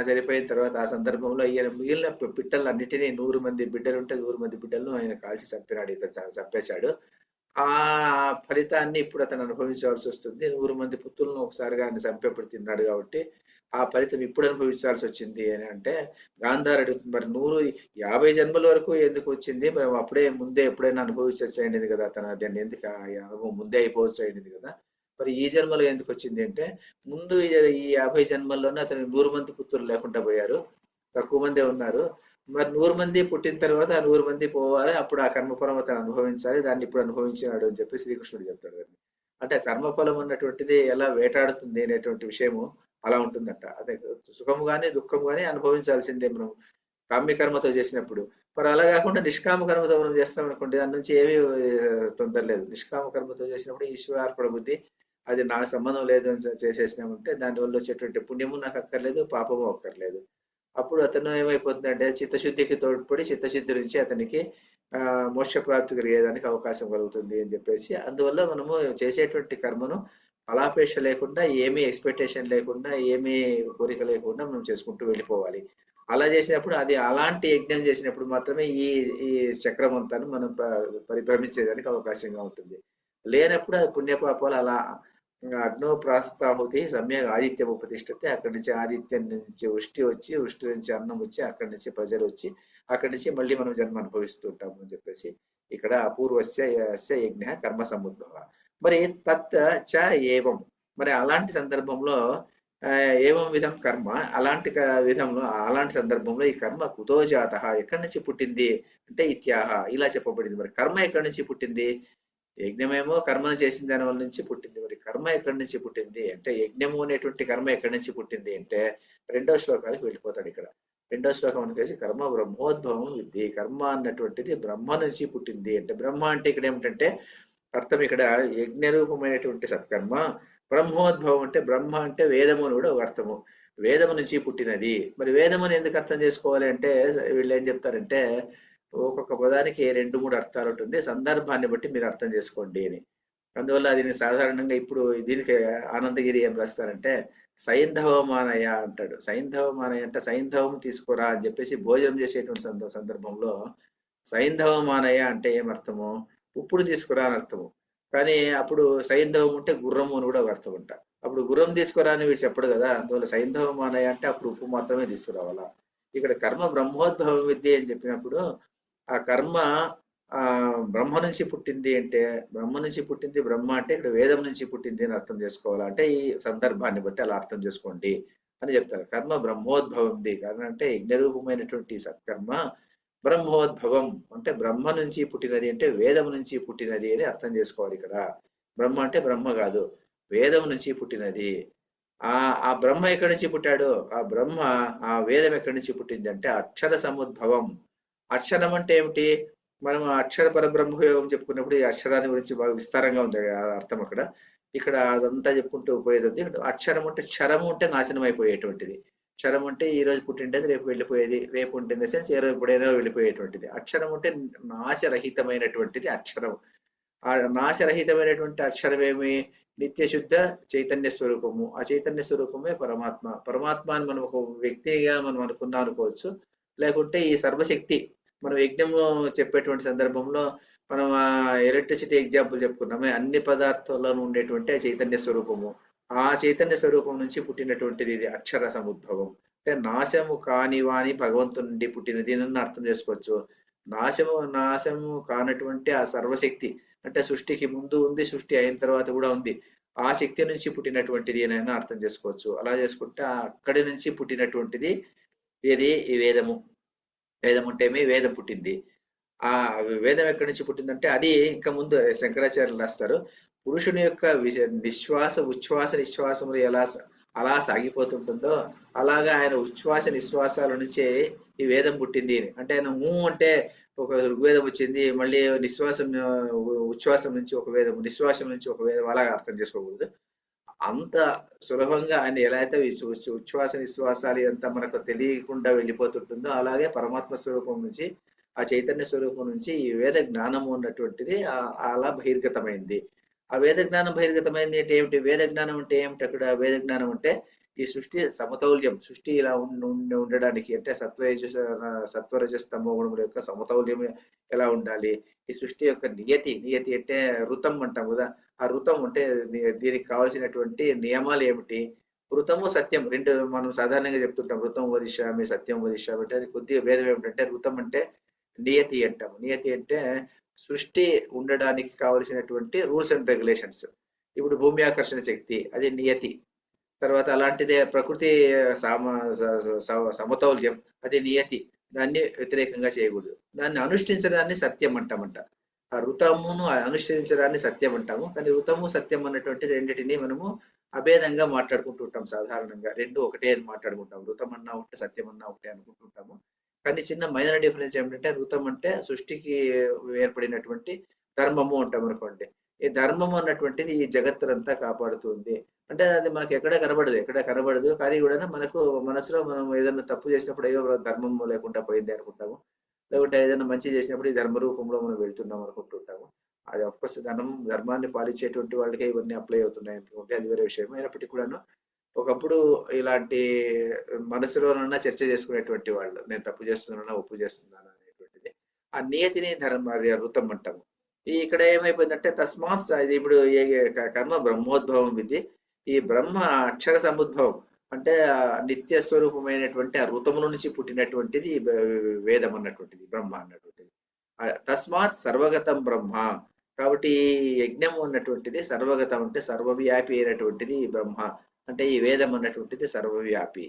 చనిపోయిన తర్వాత ఆ సందర్భంలో ఈయన మిగిలిన పిట్టలన్నిటినీ 100 మంది బిడ్డలుంటే 100 మంది బిడ్డలను ఆయన కాల్చి చంపినాడు. ఇతను చంపేశాడు. ఆ ఫలితాన్ని ఇప్పుడు అతను అనుభవించాల్సి వస్తుంది. 100 మంది పుత్రులను ఒకసారిగా ఆయన చంపేప్పుడు తిన్నాడు కాబట్టి ఆ ఫలితం ఇప్పుడు అనుభవించాల్సి వచ్చింది అని అంటే గాంధారి అడుగుతుంది, మరి 150 జన్మల వరకు ఎందుకు వచ్చింది? మరి అప్పుడే ముందే ఎప్పుడైనా అనుభవించేసేయండి కదా అతను, దాన్ని ఎందుకు అనుభవం ముందే అయిపోవచ్చేయండి కదా, మరి ఈ జన్మలో ఎందుకు వచ్చింది అంటే ముందు ఈ 50 జన్మల్లోనే అతను 100 మంది పుత్రులు లేకుండా పోయారు, తక్కువ మందే ఉన్నారు. మరి 100 మంది పుట్టిన తర్వాత ఆ 100 మంది పోవాలి, అప్పుడు ఆ కర్మఫలం అతను అనుభవించాలి, దాన్ని ఇప్పుడు అనుభవించినాడు అని చెప్పి శ్రీకృష్ణుడు చెప్తాడు. అంటే కర్మఫలం ఉన్నటువంటిది ఎలా వేటాడుతుంది అనేటువంటి విషయము అలా ఉంటుందంట. అదే సుఖము కానీ దుఃఖం కానీ అనుభవించాల్సిందే మనం కామ్యకర్మతో చేసినప్పుడు. మరి అలా కాకుండా నిష్కామ కర్మతో మనం చేస్తాం అనుకోండి, దాని నుంచి ఏమీ తొందర లేదు. నిష్కామ కర్మతో చేసినప్పుడు ఈశ్వరార్పణ బుద్ధి, అది నాకు సంబంధం లేదు అని చేసేసినామంటే దానివల్ల వచ్చేటువంటి పుణ్యము నాకు అక్కర్లేదు, పాపము అక్కర్లేదు. అప్పుడు అతను ఏమైపోతుందంటే చిత్తశుద్ధికి తోడ్పడి చిత్తశుద్ధి నుంచి అతనికి మోక్ష ప్రాప్తి కలిగేదానికి అవకాశం కలుగుతుంది అని చెప్పేసి, అందువల్ల మనము చేసేటువంటి కర్మను ఫలాపేక్ష లేకుండా, ఏమీ ఎక్స్పెక్టేషన్ లేకుండా, ఏమీ కోరిక లేకుండా మనం చేసుకుంటూ వెళ్ళిపోవాలి. అలా చేసినప్పుడు అది అలాంటి యజ్ఞం చేసినప్పుడు మాత్రమే ఈ ఈ చక్రం అంతాను మనం పరిభ్రమించేదానికి అవకాశంగా ఉంటుంది. లేనప్పుడు అది పుణ్యపాపాలు అలా అగ్నో ప్రాస్తాహుతి సమ్యక్ ఆదిత్యం ఉపతిష్టతే, అక్కడి నుంచి ఆదిత్యం నుంచి వృష్టి వచ్చి, వృష్టి నుంచి అన్నం వచ్చి, అక్కడి నుంచి ప్రజలు వచ్చి, అక్కడి నుంచి మళ్ళీ మనం జన్మ అనుభవిస్తూ ఉంటాము అని చెప్పేసి ఇక్కడ అపూర్వస్య యజ్ఞ కర్మ సముద్భవ. మరి తత్ చ ఏవం, మరి అలాంటి సందర్భంలో ఏవం విధం కర్మ, అలాంటి విధంలో అలాంటి సందర్భంలో ఈ కర్మ కుతో జాత, ఎక్కడి నుంచి పుట్టింది అంటే ఇత్యాహ, ఇలా చెప్పబడింది. మరి కర్మ ఎక్కడి నుంచి పుట్టింది? యజ్ఞమేమో కర్మను చేసిన దాని వల్ల నుంచి పుట్టింది. మరి కర్మ ఎక్కడి నుంచి పుట్టింది అంటే, యజ్ఞము అనేటువంటి కర్మ ఎక్కడి నుంచి పుట్టింది అంటే రెండవ శ్లోకానికి వెళ్ళిపోతాడు. ఇక్కడ రెండవ శ్లోకం అనుకేసి కర్మ బ్రహ్మోద్భవం విద్ది, కర్మ అన్నటువంటిది బ్రహ్మ నుంచి పుట్టింది అంటే, బ్రహ్మ అంటే ఇక్కడ ఏమిటంటే అర్థం, ఇక్కడ యజ్ఞ రూపమైనటువంటి సత్కర్మ, బ్రహ్మోద్భవం అంటే బ్రహ్మ అంటే వేదము అని కూడా ఒక అర్థము, వేదము నుంచి పుట్టినది. మరి వేదముని ఎందుకు అర్థం చేసుకోవాలి అంటే వీళ్ళు ఏం చెప్తారంటే, ఒక్కొక్క పదానికి 2-3 అర్థాలు ఉంటుంది, సందర్భాన్ని బట్టి మీరు అర్థం చేసుకోండి అని. అందువల్ల దీన్ని సాధారణంగా ఇప్పుడు దీనికి ఆనందగిరి ఏం రాస్తారంటే సైంధవమానయ అంటాడు. సైంధవమానయ అంటే సైంధవం తీసుకురా అని చెప్పేసి భోజనం చేసేటువంటి సందర్భంలో సైంధవమానయ అంటే ఏమర్థము? ఉప్పుడు తీసుకురా అని అర్థము. కానీ అప్పుడు సైంధవం ఉంటే గుర్రము అని కూడా ఒక అర్థం అంట. అప్పుడు గుర్రం తీసుకురా అని వీడు చెప్పడు కదా, అందువల్ల సైంధవమానయ అంటే అప్పుడు ఉప్పు మాత్రమే తీసుకురావాలా. ఇక్కడ కర్మ బ్రహ్మోద్భవ విద్య అని చెప్పినప్పుడు ఆ కర్మ బ్రహ్మ నుంచి పుట్టింది అంటే, బ్రహ్మ నుంచి పుట్టింది బ్రహ్మ అంటే ఇక్కడ వేదం నుంచి పుట్టింది అని అర్థం చేసుకోవాలి. అంటే ఈ సందర్భాన్ని బట్టి అలా అర్థం చేసుకోండి అని చెప్తారు. కర్మ బ్రహ్మోద్భవంది, కారణం అంటే యజ్ఞరూపమైనటువంటి సత్కర్మ బ్రహ్మోద్భవం అంటే బ్రహ్మ నుంచి పుట్టినది అంటే వేదం నుంచి పుట్టినది అని అర్థం చేసుకోవాలి. ఇక్కడ బ్రహ్మ అంటే బ్రహ్మ కాదు, వేదం నుంచి పుట్టినది. ఆ బ్రహ్మ ఎక్కడి నుంచి పుట్టాడు? ఆ బ్రహ్మ, ఆ వేదం ఎక్కడి నుంచి పుట్టింది అంటే అక్షర సముద్భవం. అక్షరం అంటే ఏమిటి? మనం అక్షర పరబ్రహ్మయోగం చెప్పుకున్నప్పుడు ఈ అక్షరాన్ని గురించి బాగా విస్తారంగా ఉంది అర్థం అక్కడ. ఇక్కడ అదంతా చెప్పుకుంటూ పోయేది. అక్షరం అంటే క్షరము అంటే నాశనం అయిపోయేటువంటిది. క్షరం అంటే ఈ రోజు పుట్టిండేది రేపు వెళ్ళిపోయేది, రేపు ఉంటుంది సెన్స్ ఏ రోజు ఎప్పుడైనా వెళ్ళిపోయేటువంటిది. అక్షరం అంటే నాశరహితమైనటువంటిది అక్షరం. ఆ నాశరహితమైనటువంటి అక్షరం ఏమి? నిత్యశుద్ధ చైతన్య స్వరూపము. ఆ చైతన్య స్వరూపమే పరమాత్మ. పరమాత్మ అని మనం ఒక వ్యక్తిగా మనం అనుకున్నా అనుకోవచ్చు, లేకుంటే ఈ సర్వశక్తి. మనం యజ్ఞము చెప్పేటువంటి సందర్భంలో మనం ఎలక్ట్రిసిటీ ఎగ్జాంపుల్ చెప్పుకున్నామే, అన్ని పదార్థాల్లోనూ ఉండేటువంటి చైతన్య స్వరూపము. ఆ చైతన్య స్వరూపం నుంచి పుట్టినటువంటిది ఇది అక్షర సముద్భవం. అంటే నాశము కానివాని భగవంతుడి నుండి పుట్టినది అని అర్థం చేసుకోవచ్చు. నాశము కానటువంటి ఆ సర్వశక్తి అంటే సృష్టికి ముందు ఉంది, సృష్టి అయిన తర్వాత కూడా ఉంది, ఆ శక్తి నుంచి పుట్టినటువంటిది అని అర్థం చేసుకోవచ్చు. అలా చేసుకుంటే అక్కడి నుంచి పుట్టినటువంటిది ఏది? ఈ వేదము. వేదం అంటే ఏమి? వేదం పుట్టింది. ఆ వేదం ఎక్కడి నుంచి పుట్టిందంటే అది ఇంకా ముందు శంకరాచార్యులు రాస్తారు, పురుషుని యొక్క నిశ్వాస ఉచ్ఛ్వాస నిశ్వాసములు అలా సాగిపోతుంటుందో అలాగా ఆయన ఉచ్ఛ్వాస నిశ్వాసాల నుంచే ఈ వేదం పుట్టింది అని. అంటే ఆయన అంటే ఒక ఋగ్వేదం వచ్చింది, మళ్ళీ ఉచ్ఛ్వాసం నుంచి ఒక వేదం, నిశ్వాసం నుంచి ఒక వేదం, అలాగా అర్థం చేసుకోకూడదు. అంత సులభంగా ఆయన ఎలా అయితే ఉచ్ఛ్వాస నిశ్వాసాలు ఎంత మనకు తెలియకుండా వెళ్ళిపోతుంటుందో అలాగే పరమాత్మ స్వరూపం నుంచి, ఆ చైతన్య స్వరూపం నుంచి ఈ వేద జ్ఞానము ఉన్నటువంటిది అలా బహిర్గతమైంది. ఆ వేద జ్ఞానం బహిర్గతమైంది అంటే ఏమిటి? వేద జ్ఞానం అంటే ఏమిటి? అక్కడ వేద జ్ఞానం అంటే ఈ సృష్టి సమతౌల్యం, సృష్టి ఇలా ఉండడానికి అంటే సత్వరజ తమో గుణముల యొక్క సమతౌల్యం ఎలా ఉండాలి, ఈ సృష్టి యొక్క నియతి అంటే ఋతం అంటాం కదా, ఆ ఋతం అంటే దీనికి కావాల్సినటువంటి నియమాలు ఏమిటి? ఋతము సత్యం రెండు మనం సాధారణంగా చెప్తుంటాం, ఋతం వదిష్యామి సత్యం వదిష్యామి అంటే అది కొద్దిగా భేదం ఏమిటంటే ఋతం అంటే నియతి అంటాము. నియతి అంటే సృష్టి ఉండడానికి కావలసినటువంటి రూల్స్ అండ్ రెగ్యులేషన్స్. ఇప్పుడు భూమి ఆకర్షణ శక్తి అది నియతి. తర్వాత అలాంటిదే ప్రకృతి సమతౌల్యం అది నియతి, దాన్ని వ్యతిరేకంగా చేయకూడదు. దాన్ని అనుష్ఠించడాన్ని సత్యం అంటామంట. ఆ ఋతమును అనుష్ఠించడాన్ని సత్యం అంటాము. కానీ ఋతము సత్యం అన్నటువంటి రెండింటిని మనము అభేదంగా మాట్లాడుకుంటూ ఉంటాం. సాధారణంగా రెండు ఒకటే అని మాట్లాడుకుంటాం. ఋతం అన్నా ఒకటే, సత్యం అన్నా ఒకటే అనుకుంటుంటాము. కానీ చిన్న మైనర్ డిఫరెన్స్ ఏమిటంటే ఋతం అంటే సృష్టికి ఏర్పడినటువంటి ధర్మము అంటాం అనుకోండి. ఈ ధర్మము అన్నటువంటిది ఈ జగత్తునంతా కాపాడుతుంది. అంటే అది మనకి ఎక్కడ కనబడదు కానీ కూడా మనకు మనసులో మనం ఏదైనా తప్పు చేసినప్పుడు అయ్యో ధర్మం లేకుండా పోయింది అనుకుంటాము, లేకుంటే ఏదైనా మంచి చేసినప్పుడు ఈ ధర్మ రూపంలో మనం వెళ్తున్నాం అనుకుంటుంటాము. అది అఫ్కోర్స్ ధర్మాన్ని పాలించేటువంటి వాళ్ళకే ఇవన్నీ అప్లై అవుతున్నాయి అనుకుంటే అది వేరే విషయం. అయినప్పటికీ కూడాను ఒకప్పుడు ఇలాంటి మనసులోనన్నా చర్చ చేసుకునేటువంటి వాళ్ళు, నేను తప్పు చేస్తున్నానా ఒప్పు చేస్తున్నానా అనేటువంటిది ఆ నియతిని ఋతం అంటాము. ఇక్కడ ఏమైపోయిందంటే తస్మాత్ ఇది ఇప్పుడు కర్మ బ్రహ్మోద్భవం ఇది. ఈ బ్రహ్మ అక్షర సముద్భవం అంటే నిత్య స్వరూపమైనటువంటి ఆ ఋతముల నుంచి పుట్టినటువంటిది వేదం అన్నటువంటిది, బ్రహ్మ అన్నటువంటిది. తస్మాత్ సర్వగతం బ్రహ్మ, కాబట్టి ఈ యజ్ఞం అన్నటువంటిది సర్వగతం అంటే సర్వవ్యాపి అయినటువంటిది బ్రహ్మ. అంటే ఈ వేదం అన్నటువంటిది సర్వవ్యాపి.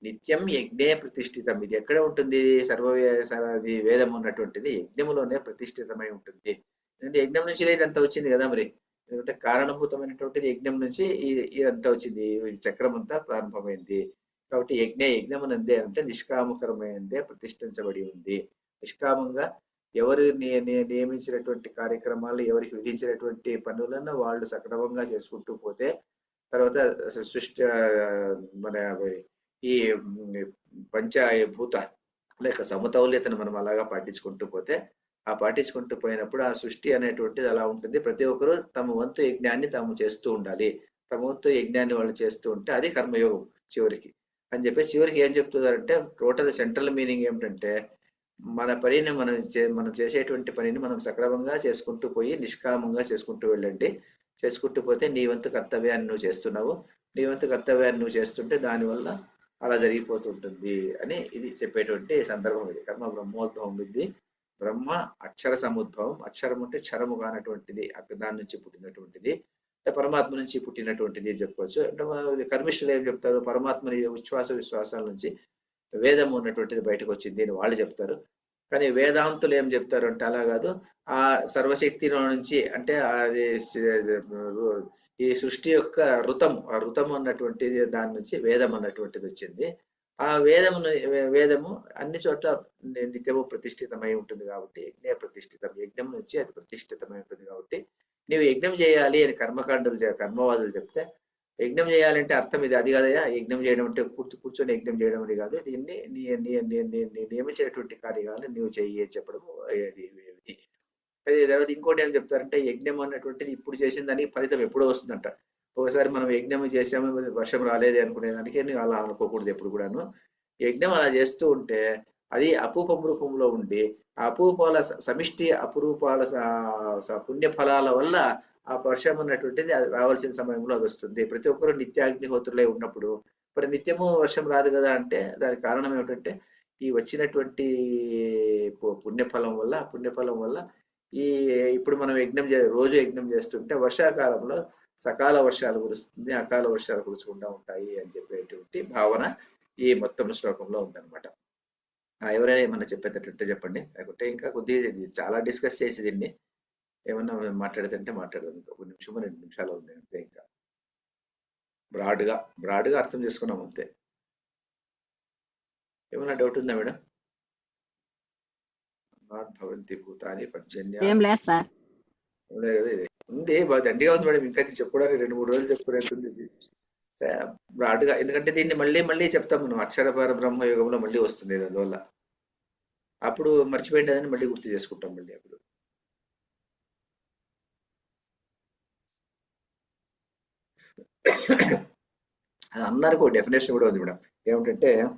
నిత్యం యజ్ఞే ప్రతిష్ఠితం. ఇది ఎక్కడ ఉంటుంది? ఇది వేదం ఉన్నటువంటిది యజ్ఞములోనే ప్రతిష్ఠితమై ఉంటుంది. ఎందుకంటే యజ్ఞం నుంచి ఇదంతా వచ్చింది కదా మరి. ఎందుకంటే కారణభూతమైనటువంటిది యజ్ఞం నుంచి ఇదంతా వచ్చింది, ఈ చక్రం అంతా ప్రారంభమైంది. కాబట్టి యజ్ఞమునందే అంటే నిష్కామకరమైందే ప్రతిష్ఠించబడి ఉంది. నిష్కామంగా ఎవరు నియమించినటువంటి కార్యక్రమాలు, ఎవరికి విధించినటువంటి పనులను వాళ్ళు సక్రమంగా చేసుకుంటూ పోతే తర్వాత సృష్టి మన ఈ పంచభూత లేక సమతౌల్యతను మనం అలాగా పాటించుకుంటూ పోతే, ఆ పాటించుకుంటూ పోయినప్పుడు ఆ సృష్టి అనేటువంటిది అలా ఉంటుంది. ప్రతి ఒక్కరు తమ వంతు యజ్ఞాన్ని తాము చేస్తూ ఉండాలి. తమ వంతు యజ్ఞాన్ని వాళ్ళు చేస్తూ ఉంటే అది కర్మయోగం చివరికి అని చెప్పి చివరికి ఏం చెప్తున్నారంటే టోటల్ సెంట్రల్ మీనింగ్ ఏమిటంటే మన పనిని మనం చేసేటువంటి పనిని మనం సక్రమంగా చేసుకుంటూ పోయి నిష్కామంగా చేసుకుంటూ వెళ్ళండి. చేసుకుంటూ పోతే నీ వంతు కర్తవ్యాన్ని నువ్వు చేస్తున్నావు. నీ వంతు కర్తవ్యాన్ని నువ్వు చేస్తుంటే దానివల్ల అలా జరిగిపోతుంటుంది అని ఇది చెప్పేటువంటి సందర్భం. ఇది కర్మ బ్రహ్మోద్భవం ఇది. బ్రహ్మ అక్షర సముద్భవం. అక్షరం అంటే క్షరము కానటువంటిది, దాని నుంచి పుట్టినటువంటిది, పరమాత్మ నుంచి పుట్టినటువంటిది చెప్పుకోవచ్చు. అంటే కర్మిష్ఠులు ఏం చెప్తారు? పరమాత్మని ఉచ్ఛ్వాస విశ్వాసాల నుంచి వేదం ఉన్నటువంటిది బయటకు వచ్చింది అని వాళ్ళు చెప్తారు. కానీ వేదాంతులు ఏం చెప్తారు అంటే అలా కాదు, ఆ సర్వశక్తిలో నుంచి అంటే అది ఈ సృష్టి యొక్క ఆ ఋతం అన్నటువంటిది దాని నుంచి వేదం అన్నటువంటిది వచ్చింది. ఆ వేదము అన్ని చోట్ల నిత్యము ప్రతిష్ఠితమై ఉంటుంది కాబట్టి యజ్ఞ ప్రతిష్ఠితం. యజ్ఞం నుంచి అది ప్రతిష్ఠితమై ఉంటుంది కాబట్టి నీవు యజ్ఞం చేయాలి అని కర్మవాదులు చెప్తే, యజ్ఞం చేయాలంటే అర్థం ఇది అది కాదయా. యజ్ఞం చేయడం అంటే కూర్చొని యజ్ఞం చేయడం అని కాదు. దీన్ని నియమించినటువంటి కార్యాలు నీవు చెయ్యి అని చెప్పడం తర్వాత ఇంకోటి ఏం చెప్తారంటే యజ్ఞం అన్నటువంటిది ఇప్పుడు చేసిన దానికి ఫలితం ఎప్పుడో వస్తుందంట. ఒకసారి మనం యజ్ఞం చేసాము వర్షం రాలేదు అనుకునేదానికి అలా అనుకోకూడదు ఎప్పుడు కూడాను. యజ్ఞం అలా చేస్తూ ఉంటే అది అపూపం రూపంలో ఉండి ఆ అపూపాల సమిష్టి అపురూపాల పుణ్య ఫలాల వల్ల ఆ వర్షం అన్నటువంటిది అది రావాల్సిన సమయంలో అది వస్తుంది. ప్రతి ఒక్కరు నిత్యాగ్నిహోత్రులై ఉన్నప్పుడు మరి నిత్యము వర్షం రాదు కదా అంటే దానికి కారణం ఏమిటంటే ఈ వచ్చినటువంటి పుణ్యఫలం వల్ల ఈ ఇప్పుడు మనం రోజు యజ్ఞం చేస్తుంటే వర్షాకాలంలో సకాల వర్షాలు కురుస్తుంది, అకాల వర్షాలు కురుచుకుంటూ ఉంటాయి అని చెప్పేటువంటి భావన ఈ మొత్తం శ్లోకంలో ఉందన్నమాట. ఎవరైనా ఏమన్నా చెప్పేటట్టు చెప్పండి, లేకుంటే ఇంకా కొద్దిగా చాలా డిస్కస్ చేసి దీన్ని ఏమన్నా మాట్లాడితే మాట్లాడదాం. ఇంకా 1 నిమిషం 2 నిమిషాలు ఉంది అంతే. ఇంకా బ్రాడ్గా అర్థం చేసుకున్నాం అంతే. ఏమన్నా డౌట్ ఉందా మేడం? భవంతి భూతాని పర్జన్య ఏం లేదు సార్. ఉంది, బాగా దండిగా ఉంది మేడం. ఇంకా చెప్పడానికి 2-3 రోజులు చెప్పుకునేది ఇది బ్రాడ్గా. ఎందుకంటే దీన్ని మళ్ళీ చెప్తాం మనం. అక్షర బ్రహ్మ యుగంలో మళ్ళీ వస్తుంది. అందువల్ల అప్పుడు మర్చిపోయిందని మళ్ళీ గుర్తు చేసుకుంటాం మళ్ళీ అప్పుడు. అందరికి ఒక డెఫినేషన్ కూడా ఉంది మేడం. ఏమిటంటే